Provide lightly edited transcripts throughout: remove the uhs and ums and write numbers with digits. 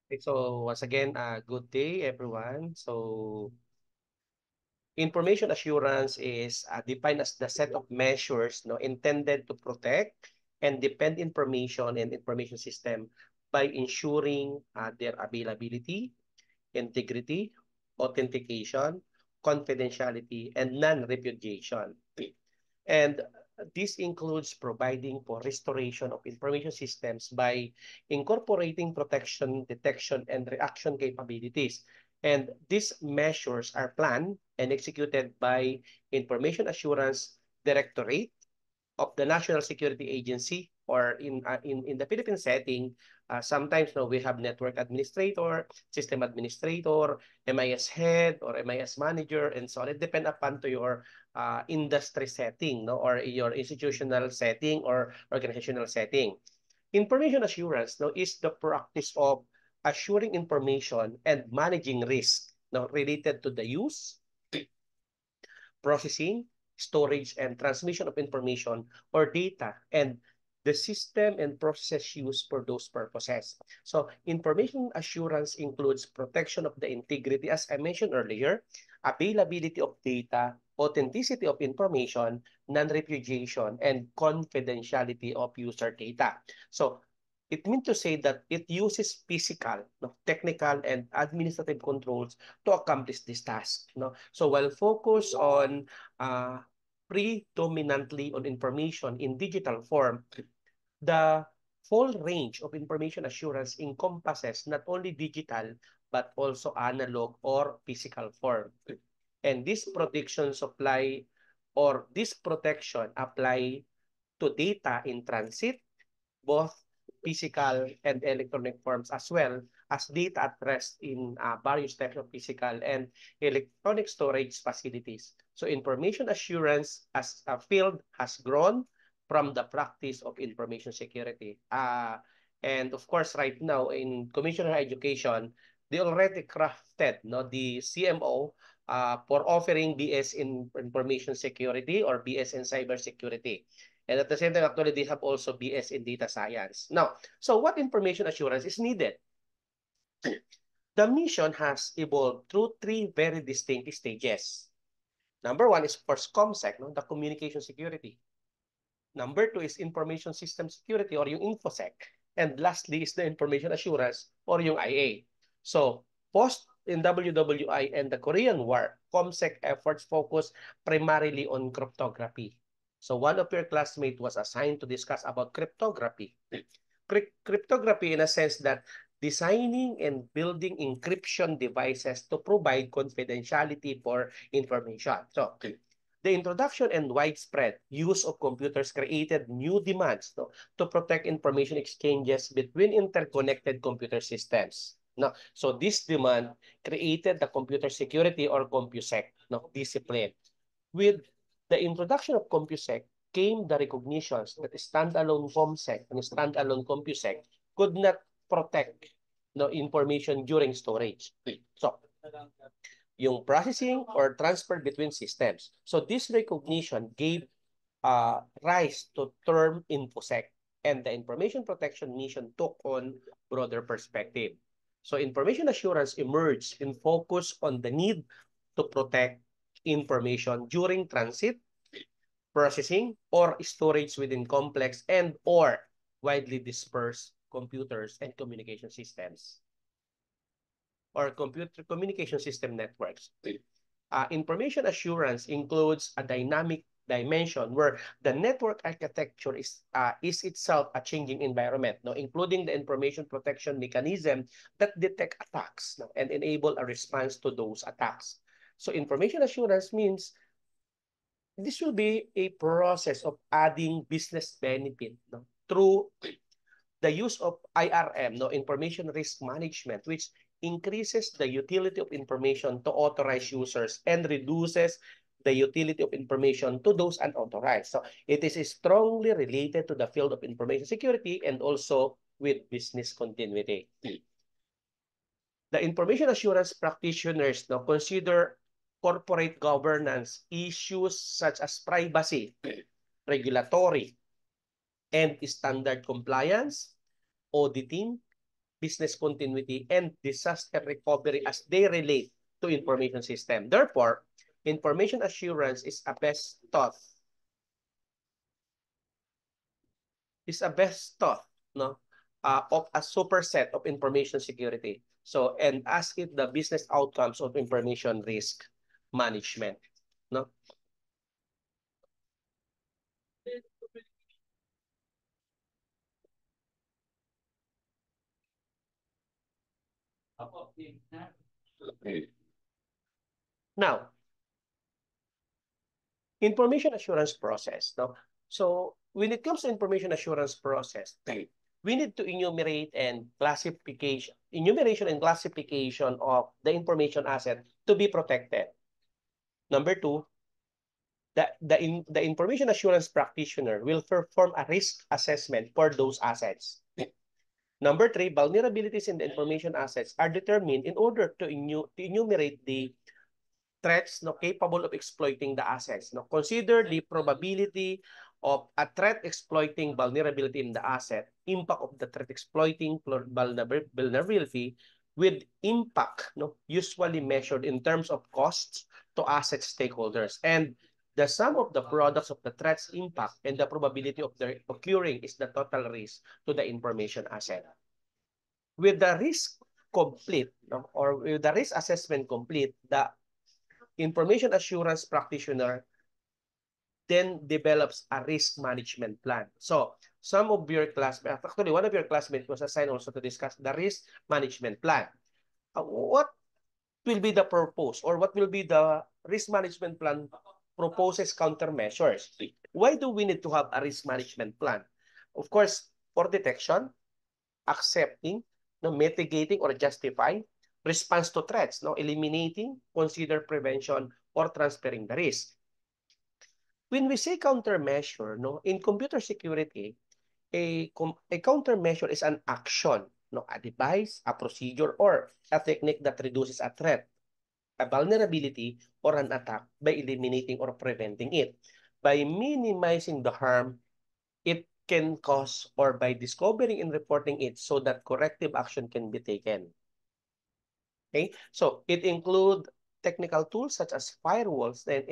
Okay, so once again, good day everyone. So information assurance is defined as the set of measures intended to protect and defend information and information system by ensuring their availability, integrity, authentication, confidentiality, and non-repudiation. And this includes providing for restoration of information systems by incorporating protection, detection, and reaction capabilities. And these measures are planned and executed by Information Assurance Directorate of the National Security Agency, or in the Philippine setting, sometimes we have network administrator, system administrator, MIS head, or MIS manager, and so on. It depends upon to your industry setting, or your institutional setting or organizational setting. Information assurance is the practice of assuring information and managing risk related to the use, processing, storage, and transmission of information or data, and the system and processes used for those purposes. So information assurance includes protection of the integrity, as I mentioned earlier, availability of data, authenticity of information, non-repudiation, and confidentiality of user data. So it means to say that it uses physical, technical, and administrative controls to accomplish this task. So while focus on uh, predominantly on information in digital form, the full range of information assurance encompasses not only digital but also analog or physical form. And this protection apply to data in transit, both physical and electronic forms, as well as data at rest in various types of physical and electronic storage facilities. So information assurance as a field has grown from the practice of information security. And of course, right now in Commissioner of Education, they already crafted the CMO for offering BS in information security or BS in cybersecurity. And at the same time, actually, they have also BS in data science. Now, so what information assurance is needed? The mission has evolved through three very distinct stages. Number one is, of course, ComSec, the communication security. Number two is information system security, or yung InfoSec. And lastly is the information assurance, or yung IA. So, post in WWI and the Korean War, ComSec efforts focus primarily on cryptography. So one of your classmates was assigned to discuss about cryptography. Cryptography in a sense that designing and building encryption devices to provide confidentiality for information. So the introduction and widespread use of computers created new demands to protect information exchanges between interconnected computer systems. So this demand created the computer security or CompuSec discipline. With the introduction of CompuSec came the recognitions that standalone ComSec and standalone CompuSec could not protect information during storage. So yung processing or transfer between systems. So this recognition gave rise to term InfoSec, and the information protection mission took on broader perspective. So information assurance emerged and focused on the need to protect information during transit, processing, or storage within complex and or widely dispersed computers and communication systems, or computer communication system networks. Information assurance includes a dynamic dimension where the network architecture is itself a changing environment, including the information protection mechanism that detect attacks and enable a response to those attacks. So information assurance means this will be a process of adding business benefit through the use of IRM, information risk management, which increases the utility of information to authorized users and reduces the utility of information to those unauthorized. So it is strongly related to the field of information security and also with business continuity. The information assurance practitioners consider corporate governance issues such as privacy, regulatory, and standard compliance, auditing, business continuity, and disaster recovery as they relate to information system. Therefore, information assurance is a best thought, no, of a superset of information security. So, and as it the business outcomes of information risk management, no. Now, information assurance process, no. So, when it comes to information assurance process, we need to enumeration and classification of the information asset to be protected. Number two, the information assurance practitioner will perform a risk assessment for those assets. Number three, vulnerabilities in the information assets are determined in order to enumerate the threats no capable of exploiting the assets. No, consider the probability of a threat exploiting vulnerability in the asset, impact of the threat exploiting vulnerability with impact, no, usually measured in terms of costs to asset stakeholders, and the sum of the products of the threat's impact and the probability of their occurring is the total risk to the information asset. With the risk complete, no, or with the risk assessment complete, the information assurance practitioner then develops a risk management plan. So some of your classmates, actually one of your classmates was assigned also to discuss the risk management plan. What will be the purpose or what will be the risk management plan proposes countermeasures? Why do we need to have a risk management plan? Of course, for detection, accepting, no, mitigating or justifying, response to threats, no, eliminating, consider prevention, or transferring the risk. When we say countermeasure, no, in computer security, a countermeasure is an action, no, a device, a procedure, or a technique that reduces a threat, a vulnerability, or an attack by eliminating or preventing it. By minimizing the harm it can cause or by discovering and reporting it so that corrective action can be taken. Okay, so it includes technical tools such as firewalls and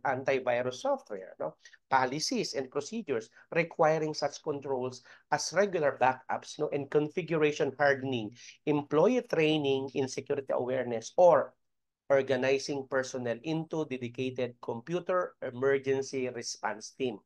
antivirus software, no? Policies and procedures requiring such controls as regular backups, no? And configuration hardening, employee training in security awareness, or organizing personnel into dedicated computer emergency response team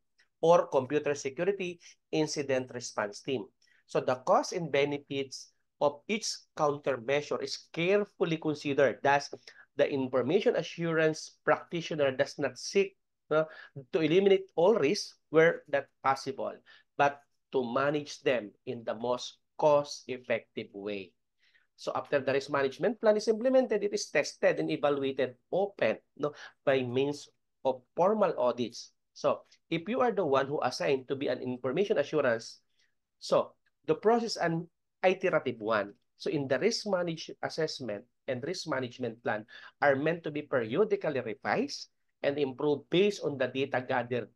or computer security incident response team. So the costs and benefits of each countermeasure is carefully considered. Thus, the information assurance practitioner does not seek to eliminate all risks where that possible, but to manage them in the most cost-effective way. So after the risk management plan is implemented, it is tested and evaluated open, no, by means of formal audits. So if you are the one who assigned to be an information assurance, so the process an iterative one. So in the risk management assessment and risk management plan are meant to be periodically revised and improved based on the data gathered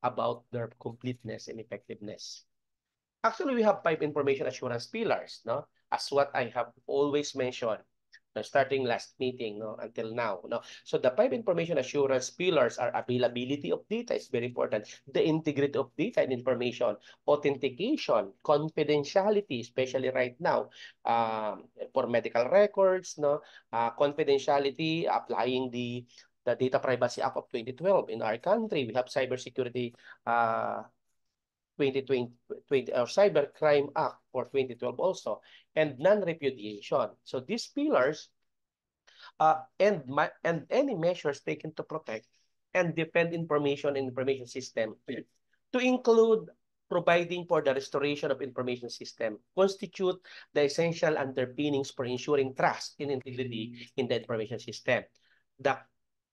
about their completeness and effectiveness. Actually, we have 5 information assurance pillars, no? As what I have always mentioned, starting last meeting, no, until now, no. So the 5 information assurance pillars are availability of data is very important, the integrity of data and information, authentication, confidentiality, especially right now, for medical records, no, confidentiality, applying the Data Privacy Act of 2012 in our country. We have cybersecurity 2020 or Cybercrime Act for 2012 also, and non-repudiation. So these pillars and any measures taken to protect and defend information and information system to include providing for the restoration of information system constitute the essential underpinnings for ensuring trust and integrity in the information system. The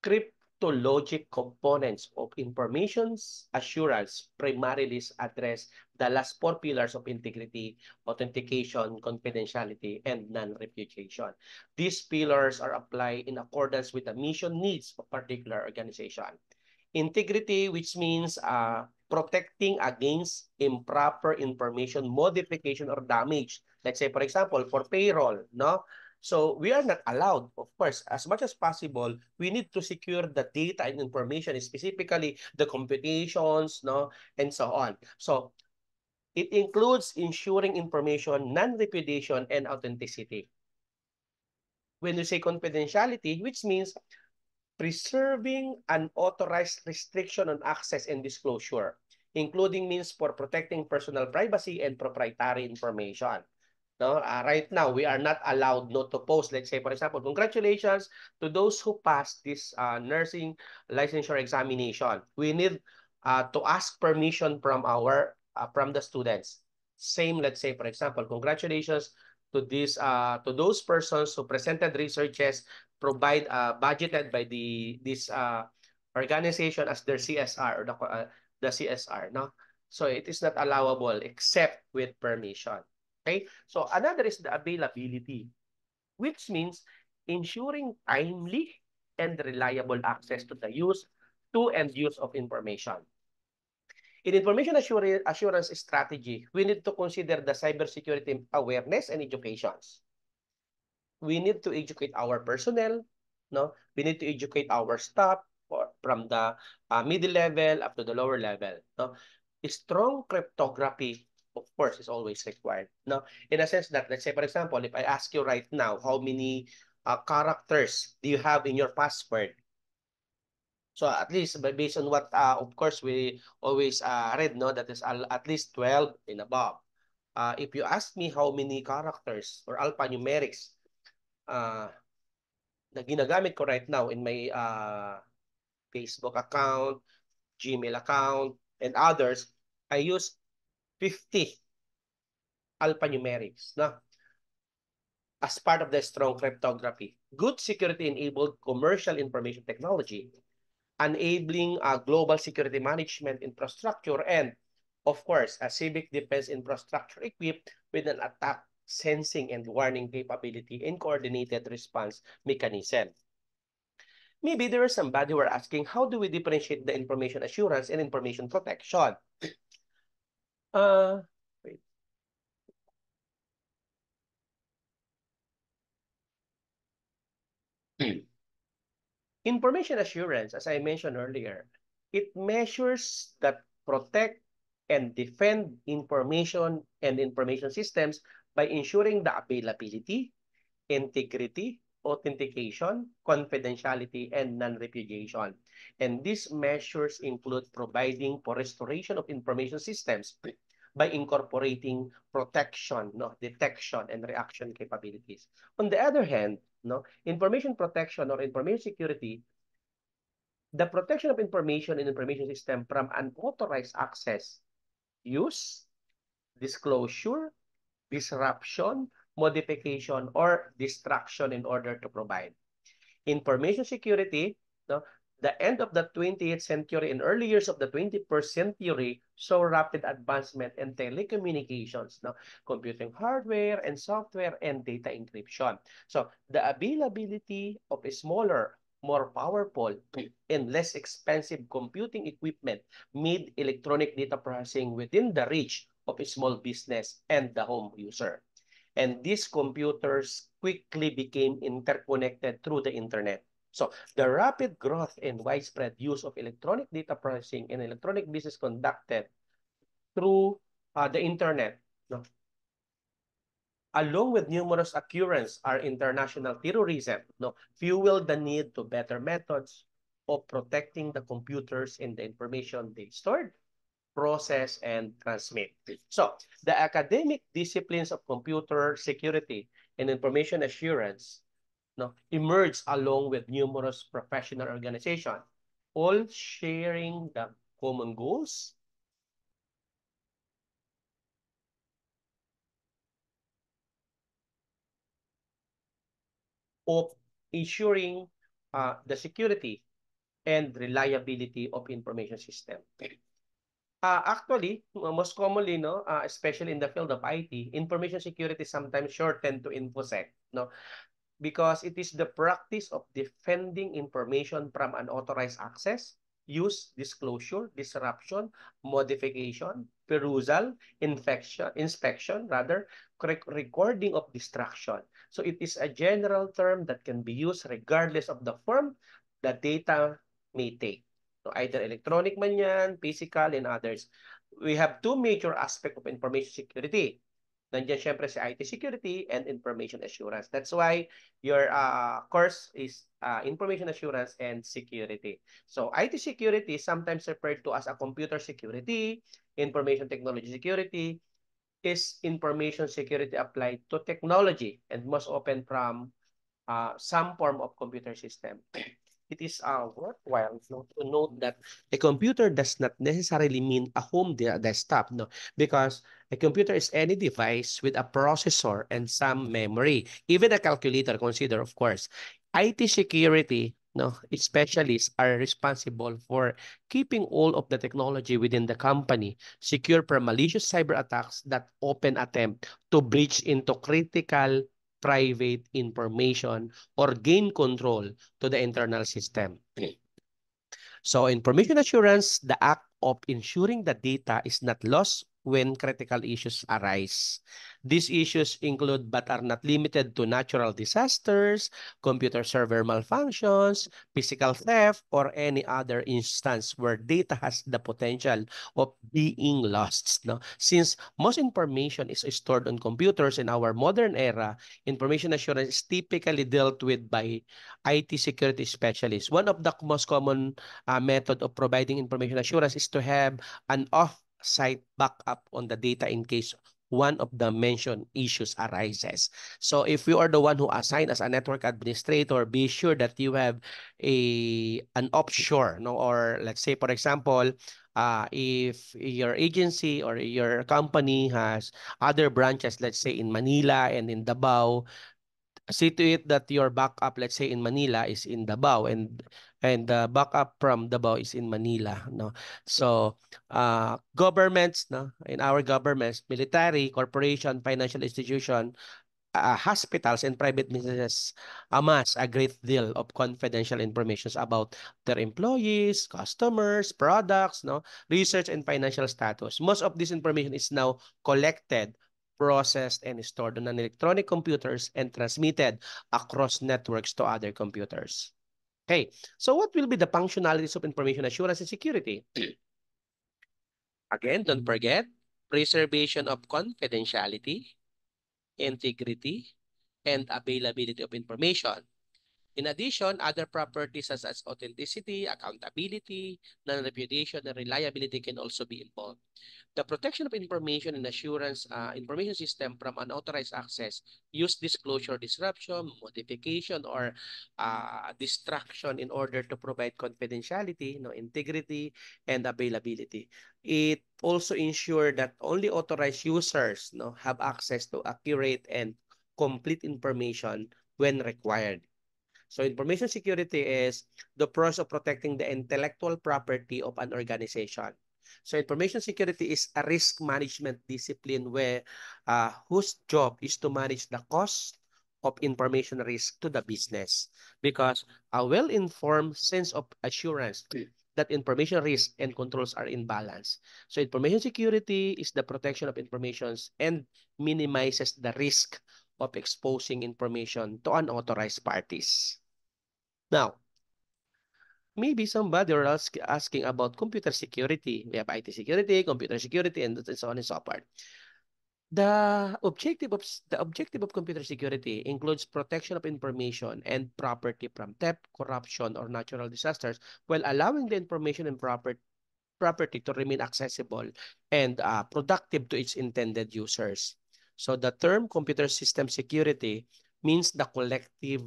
cryptologic components of information assurance primarily address the last 4 pillars of integrity, authentication, confidentiality, and non-repudiation. These pillars are applied in accordance with the mission needs of particular organization. Integrity, which means protecting against improper information modification or damage. Let's say, for example, for payroll, no? So we are not allowed, of course, as much as possible, we need to secure the data and information, specifically the computations, no, and so on. So it includes ensuring information, non-repudiation, and authenticity. When you say confidentiality, which means preserving unauthorized restriction on access and disclosure, including means for protecting personal privacy and proprietary information. No, right now we are not allowed not to post. Let's say, for example, congratulations to those who passed this nursing licensure examination. We need to ask permission from the students. Same, let's say, for example, congratulations to those persons who presented researches provide budgeted by this organization as their CSR or the CSR. No, so it is not allowable except with permission. Okay, so another is the availability, which means ensuring timely and reliable access to the use to and use of information. In information assurance strategy, we need to consider the cybersecurity awareness and educations. We need to educate our personnel, no? We need to educate our staff from the middle level up to the lower level, no? Strong cryptography, of course, is always required, no? In a sense that, let's say, for example, if I ask you right now, how many characters do you have in your password? So at least based on what, of course, we always read, no, that is at least 12 and above. If you ask me how many characters or alphanumerics uh, na ginagamit ko right now in my Facebook account, Gmail account, and others, I use 50 alphanumerics, no? As part of the strong cryptography. Good security-enabled commercial information technology, enabling global security management infrastructure, and, of course, a civic defense infrastructure equipped with an attack sensing and warning capability and coordinated response mechanism. Maybe there is somebody who are asking, how do we differentiate the information assurance and information protection? Wait. Information assurance, as I mentioned earlier, it measures that protect and defend information and information systems by ensuring the availability, integrity, authentication, confidentiality, and non-repudiation. And these measures include providing for restoration of information systems by incorporating protection, no, detection, and reaction capabilities. On the other hand, no, information protection or information security, the protection of information in information system from unauthorized access, use, disclosure, disruption, modification, or distraction in order to provide. Information security, no, the end of the 20th century and early years of the 21st century saw rapid advancement in telecommunications, no, computing hardware and software and data encryption. So the availability of a smaller, more powerful, and less expensive computing equipment made electronic data processing within the reach of a small business and the home user. And these computers quickly became interconnected through the internet. So the rapid growth and widespread use of electronic data processing and electronic business conducted through the internet, no, along with numerous occurrences are international terrorism, no, fuel the need to better methods of protecting the computers and the information they stored, process, and transmit. So the academic disciplines of computer security and information assurance, no, emerged along with numerous professional organizations, all sharing the common goals of ensuring the security and reliability of information system. Actually, most commonly, no, especially in the field of IT, information security is sometimes shortened to InfoSec, no, because it is the practice of defending information from unauthorized access, use, disclosure, disruption, modification, perusal, inspection, recording of destruction. So it is a general term that can be used regardless of the form the data may take. So either electronic man yan, physical, and others. We have two major aspects of information security. Nandiyan syempre si IT security and information assurance. That's why your course is information assurance and security. So IT security is sometimes referred to as a computer security, information technology security, is information security applied to technology and most often from some form of computer system. It is worthwhile to note that a computer does not necessarily mean a home desktop, no, because a computer is any device with a processor and some memory, even a calculator. Consider, of course, IT security. No, specialists are responsible for keeping all of the technology within the company secure from malicious cyber attacks that often attempt to breach into critical private information or gain control to the internal system. So information assurance, the act of ensuring the data is not lost when critical issues arise. These issues include but are not limited to natural disasters, computer server malfunctions, physical theft, or any other instance where data has the potential of being lost. No? Since most information is stored on computers in our modern era, information assurance is typically dealt with by IT security specialists. One of the most common method of providing information assurance is to have an off-site backup on the data in case one of the mentioned issues arises. So if you are the one who assigned as a network administrator, be sure that you have an offshore, no, or let's say, for example, if your agency or your company has other branches, let's say in Manila and in Davao, see to it that your backup, let's say in Manila, is in Davao, and the backup from Davao is in Manila. No, so governments, no, in our governments, military, corporation, financial institution, hospitals, and private businesses amass a great deal of confidential information about their employees, customers, products, no, research, and financial status. Most of this information is now collected, processed, and stored on electronic computers and transmitted across networks to other computers. Okay, so what will be the functionalities of information assurance and security? Again, don't forget, preservation of confidentiality, integrity, and availability of information. In addition, other properties such as authenticity, accountability, non-repudiation, and reliability can also be involved. The protection of information and assurance information system from unauthorized access, use, disclosure, disruption, modification, or distraction in order to provide confidentiality, no, integrity, and availability. It also ensures that only authorized users, no, have access to accurate and complete information when required. So information security is the process of protecting the intellectual property of an organization. So information security is a risk management discipline where whose job is to manage the cost of information risk to the business, because a well-informed sense of assurance that information risk and controls are in balance. So information security is the protection of informations and minimizes the risk of exposing information to unauthorized parties. Now, maybe somebody are asking about computer security. We have IT security, computer security, and so on and so forth. The objective of computer security includes protection of information and property from theft, corruption, or natural disasters, while allowing the information and property to remain accessible and productive to its intended users. So the term computer system security means the collective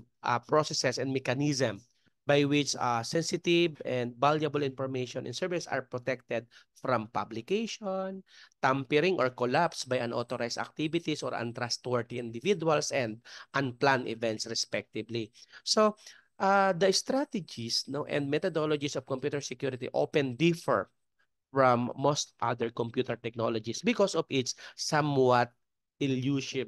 processes and mechanism by which sensitive and valuable information and services are protected from publication, tampering, or collapse by unauthorized activities or untrustworthy individuals and unplanned events, respectively. So the strategies, no, and methodologies of computer security often differ from most other computer technologies because of its somewhat elusive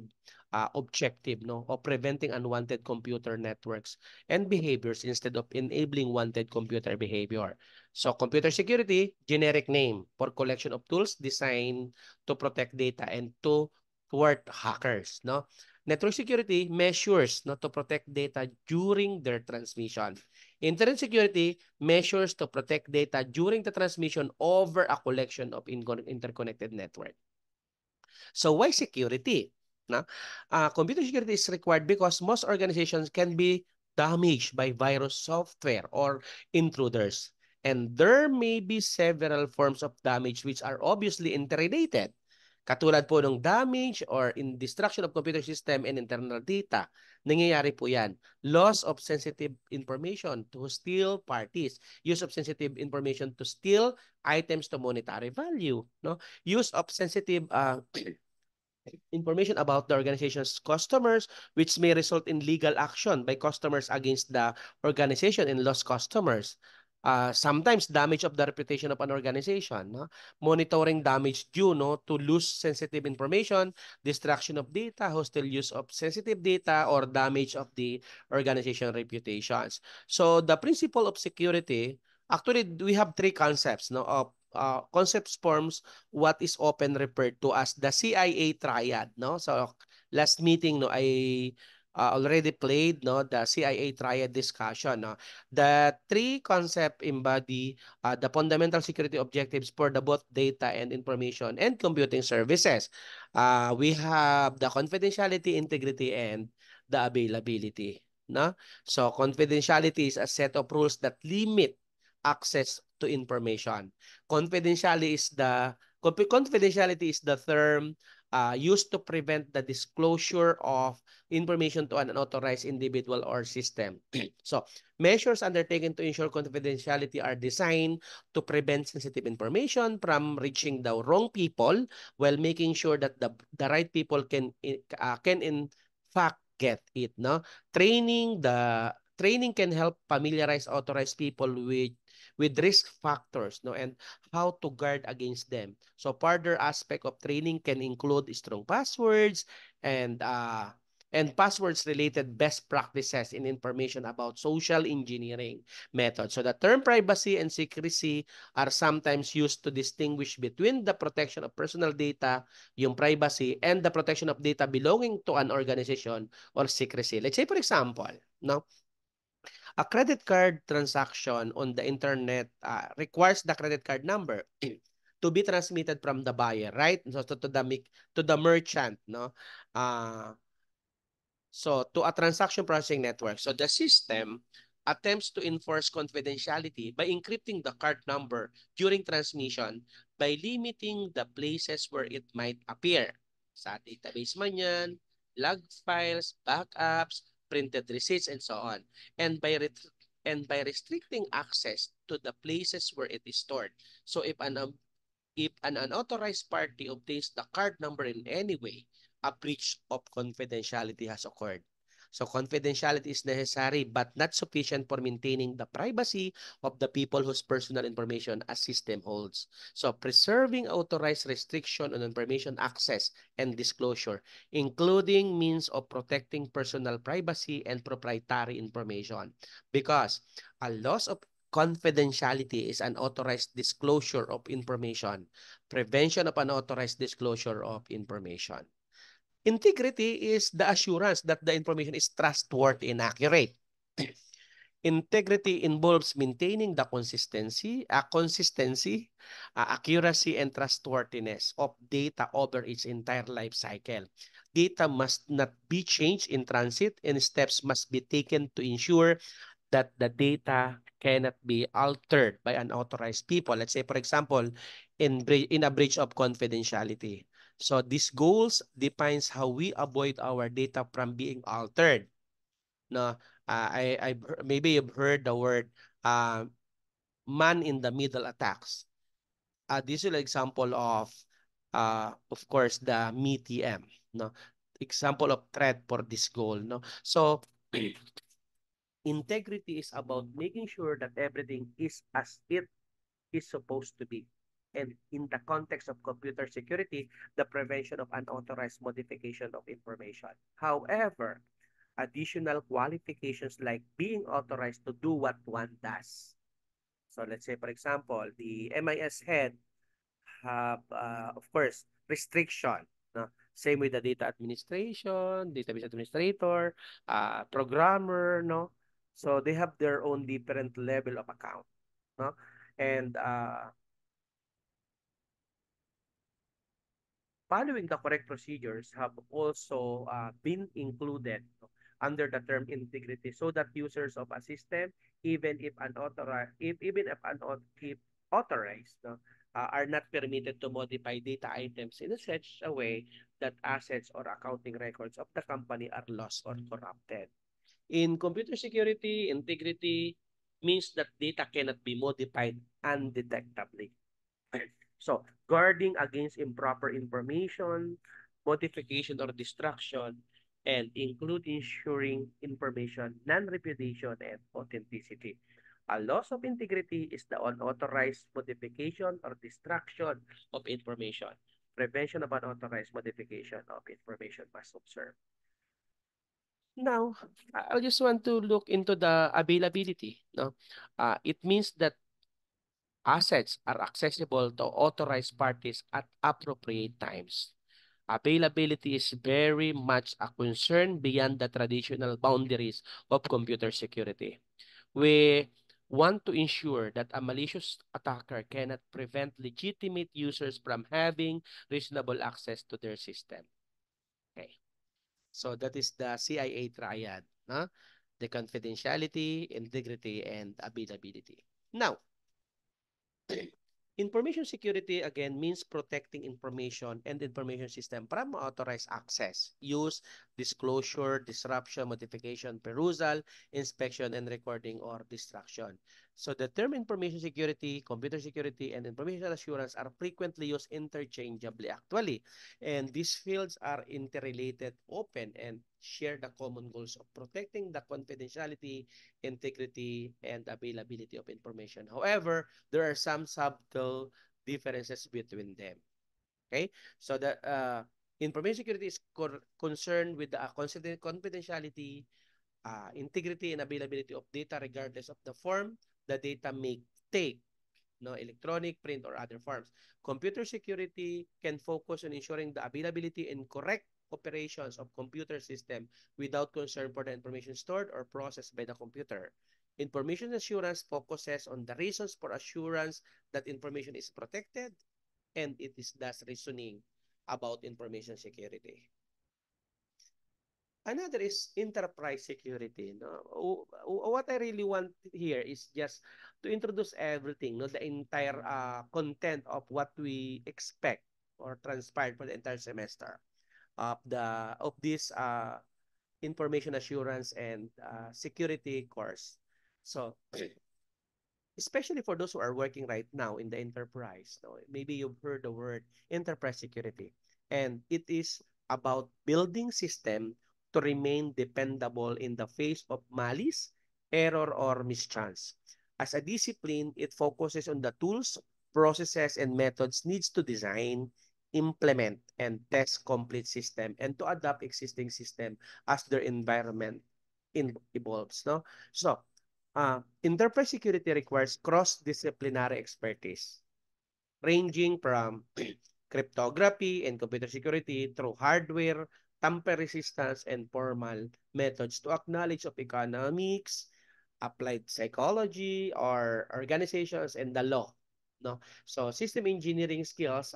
objective, no, of preventing unwanted computer networks and behaviors instead of enabling wanted computer behavior. So computer security, generic name for collection of tools designed to protect data and to thwart hackers, no. Network security, measures, no, to protect data during their transmission. Internet security, measures to protect data during the transmission over a collection of interconnected network. So why security? No? Computer security is required because most organizations can be damaged by virus software or intruders. And there may be several forms of damage which are obviously interrelated. Katulad po ng damage or in destruction of computer system and internal data. Nangyayari po yan. Loss of sensitive information to steal parties. Use of sensitive information to steal items to monetary value. No? Use of sensitive information about the organization's customers, which may result in legal action by customers against the organization and lost customers. Sometimes damage of the reputation of an organization, no? Monitoring damage due, no, to lose sensitive information, destruction of data, hostile use of sensitive data, or damage of the organization reputations. So the principle of security, actually, we have three concepts, no, of concepts forms what is often referred to as the CIA triad, no? So last meeting, no, I already played, no, the CIA triad discussion, no. The three concept embody the fundamental security objectives for the both data and information and computing services. We have the confidentiality, integrity, and the availability, no? So confidentiality is a set of rules that limit access to information. Confidentiality is the term used to prevent the disclosure of information to an unauthorized individual or system. So, measures undertaken to ensure confidentiality are designed to prevent sensitive information from reaching the wrong people while making sure that the right people can in fact get it, no? Training can help familiarize authorized people with risk factors, no, and how to guard against them. So further aspect of training can include strong passwords and passwords related best practices in information about social engineering methods. So the term privacy and secrecy are sometimes used to distinguish between the protection of personal data, yung privacy, and the protection of data belonging to an organization or secrecy. Let's say, for example, no, a credit card transaction on the internet requires the credit card number to be transmitted from the buyer, right? So to the merchant, no? So to a transaction processing network. So the system attempts to enforce confidentiality by encrypting the card number during transmission by limiting the places where it might appear. Sa database man yan, log files, backups, printed receipts, and so on. And by restricting access to the places where it is stored. So if an unauthorized party obtains the card number in any way, a breach of confidentiality has occurred. So confidentiality is necessary but not sufficient for maintaining the privacy of the people whose personal information a system holds. So preserving authorized restriction on information access and disclosure, including means of protecting personal privacy and proprietary information. Because a loss of confidentiality is unauthorized disclosure of information. Prevention of unauthorized disclosure of information. Integrity is the assurance that the information is trustworthy and accurate. Integrity involves maintaining the consistency, accuracy, and trustworthiness of data over its entire life cycle. Data must not be changed in transit, and steps must be taken to ensure that the data cannot be altered by unauthorized people. Let's say, for example, in a breach of confidentiality. So these goals defines how we avoid our data from being altered. No, maybe you've heard the word uh, man in the middle attacks. This is an example of course, the MeTM. No, example of threat for this goal. No, so integrity is about making sure that everything is as it is supposed to be. and in the context of computer security, the prevention of unauthorized modification of information. However, additional qualifications like being authorized to do what one does. So let's say, for example, the MIS head have, of course, restriction. No? Same with the data administration, database administrator, programmer, no? So they have their own different level of account, no? And following the correct procedures have also been included under the term integrity so that users of a system, even if unauthorized, even if authorized, no, are not permitted to modify data items in such a way that assets or accounting records of the company are lost or corrupted. In computer security, integrity means that data cannot be modified undetectably. So, guarding against improper information, modification or destruction, and include ensuring information non-repudiation and authenticity. A loss of integrity is the unauthorized modification or destruction of information. Prevention of unauthorized modification of information must observe. Now, I just want to look into the availability. No, it means that assets are accessible to authorized parties at appropriate times. Availability is very much a concern beyond the traditional boundaries of computer security. We want to ensure that a malicious attacker cannot prevent legitimate users from having reasonable access to their system. Okay. So that is the CIA triad, no? The confidentiality, integrity, and availability. Now, information security, again, means protecting information and information system from unauthorized access, use, disclosure, disruption, modification, perusal, inspection, and recording or destruction. So the term information security, computer security, and information assurance are frequently used interchangeably actually. And these fields are interrelated, open, and share the common goals of protecting the confidentiality, integrity, and availability of information. However, there are some subtle differences between them. Okay, so the information security is concerned with the confidentiality, integrity, and availability of data regardless of the form the data may take, no, electronic, print, or other forms. Computer security can focus on ensuring the availability and correct operations of computer system without concern for the information stored or processed by the computer. Information assurance focuses on the reasons for assurance that information is protected, and it is thus reasoning about information security. Another is enterprise security. No? What I really want here is just to introduce everything, no? The entire content of what we expect or transpired for the entire semester of this information assurance and security course. So especially for those who are working right now in the enterprise. No? Maybe you've heard the word enterprise security. And it is about building system to remain dependable in the face of malice, error, or mischance. As a discipline, it focuses on the tools, processes, and methods needs to design, implement, and test complete system and to adapt existing system as their environment evolves. No? So, enterprise security requires cross-disciplinary expertise, ranging from cryptography and computer security through hardware, tamper resistance, and formal methods to acknowledge of economics, applied psychology, or organizations, and the law. No? So system engineering skills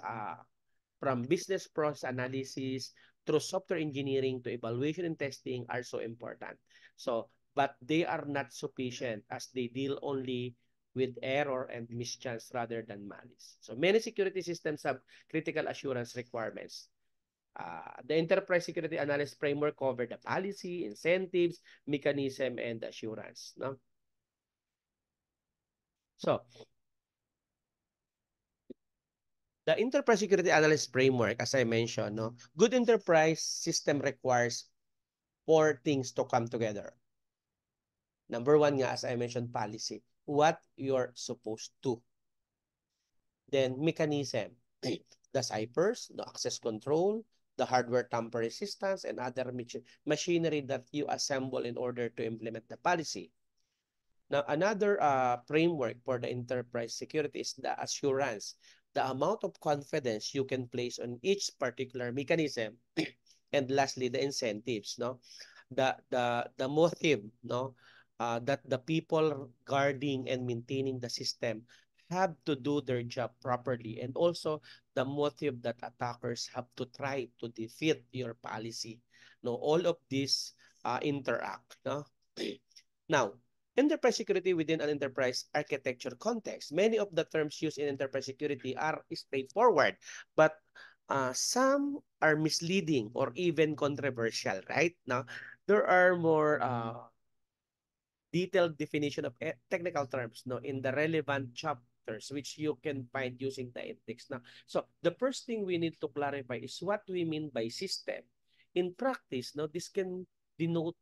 from business process analysis through software engineering to evaluation and testing are so important. So, but they are not sufficient as they deal only with error and mischance rather than malice. So many security systems have critical assurance requirements. The enterprise security analysis framework cover the policy, incentives, mechanism, and assurance. No? So the enterprise security analysis framework, as I mentioned, no, good enterprise system requires four things to come together. Number one nga, as I mentioned, policy. What you're supposed to. Then mechanism, the ciphers, the access control, the hardware tamper resistance, and other machinery that you assemble in order to implement the policy. Now, another framework for the enterprise security is the assurance, the amount of confidence you can place on each particular mechanism, and lastly, the incentives, no, the motive, no, that the people guarding and maintaining the system have to do their job properly, and also the motive that attackers have to try to defeat your policy. No, all of these interact, no. Now, enterprise security within an enterprise architecture context. Many of the terms used in enterprise security are straightforward, but some are misleading or even controversial, right? Now, there are more detailed definition of technical terms, no, in the relevant chapters, which you can find using the index. Now, so the first thing we need to clarify is what we mean by system. In practice, no, this can denote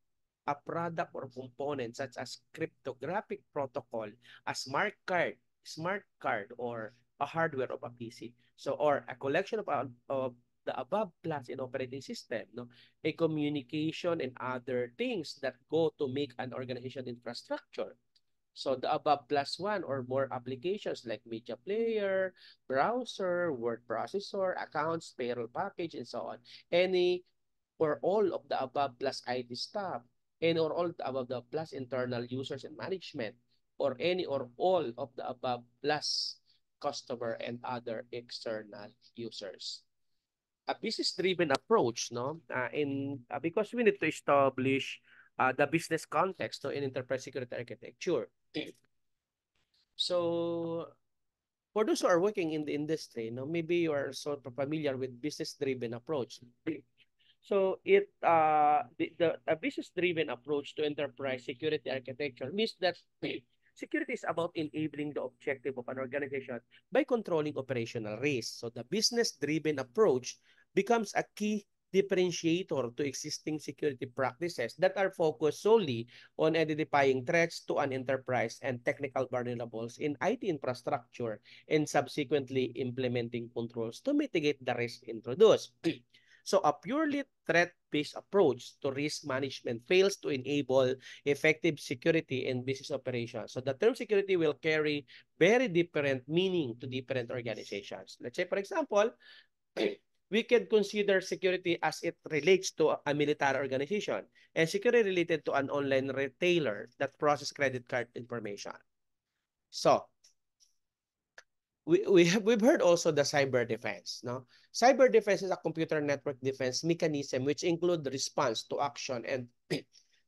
a product or component such as cryptographic protocol, a smart card, or a hardware of a PC. So, or a collection of the above plus in operating system, no, a communication and other things that go to make an organization infrastructure. So the above plus one or more applications like media player, browser, word processor, accounts, payroll package, and so on. Any or all of the above plus IT staff, any or all of the above the plus internal users and management, or any or all of the above plus customer and other external users. A business-driven approach, no, in because we need to establish the business context, no, in enterprise security architecture. So for those who are working in the industry, no, maybe you are sort of familiar with business-driven approach. So the a business-driven approach to enterprise security architecture means that security is about enabling the objective of an organization by controlling operational risk. So the business-driven approach becomes a key differentiator to existing security practices that are focused solely on identifying threats to an enterprise and technical vulnerables in IT infrastructure and subsequently implementing controls to mitigate the risk introduced. So a purely threat-based approach to risk management fails to enable effective security in business operations. So the term security will carry very different meaning to different organizations. Let's say, for example, we can consider security as it relates to a military organization and security related to an online retailer that processes credit card information. So we've heard also the cyber defense, no? Cyber defense is a computer network defense mechanism which include the response to action and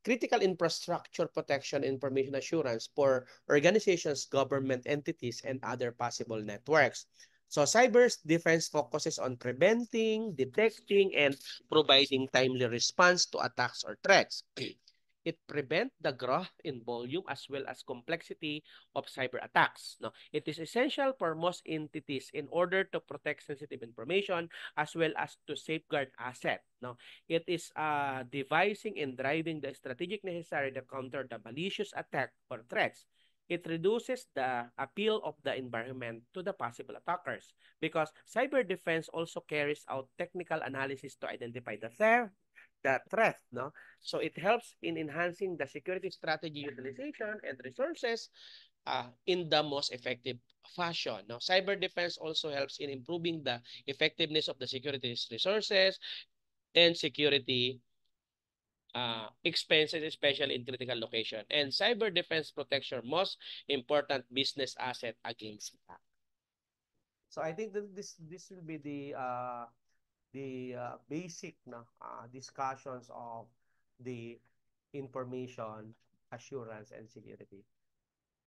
critical infrastructure protection, information assurance for organizations, government entities, and other possible networks. So cyber defense focuses on preventing, detecting, and providing timely response to attacks or threats. It prevents the growth in volume as well as complexity of cyber attacks. No, it is essential for most entities in order to protect sensitive information as well as to safeguard asset. No, it is devising and driving the strategic necessary to counter the malicious attack or threats. It reduces the appeal of the environment to the possible attackers because cyber defense also carries out technical analysis to identify the threat, no? So it helps in enhancing the security strategy utilization and resources in the most effective fashion. Now, cyber defense also helps in improving the effectiveness of the security resources and security expenses, especially in critical location. And cyber defense protects your most important business asset against attack. So I think that this will be the basic na discussions of the information assurance and security.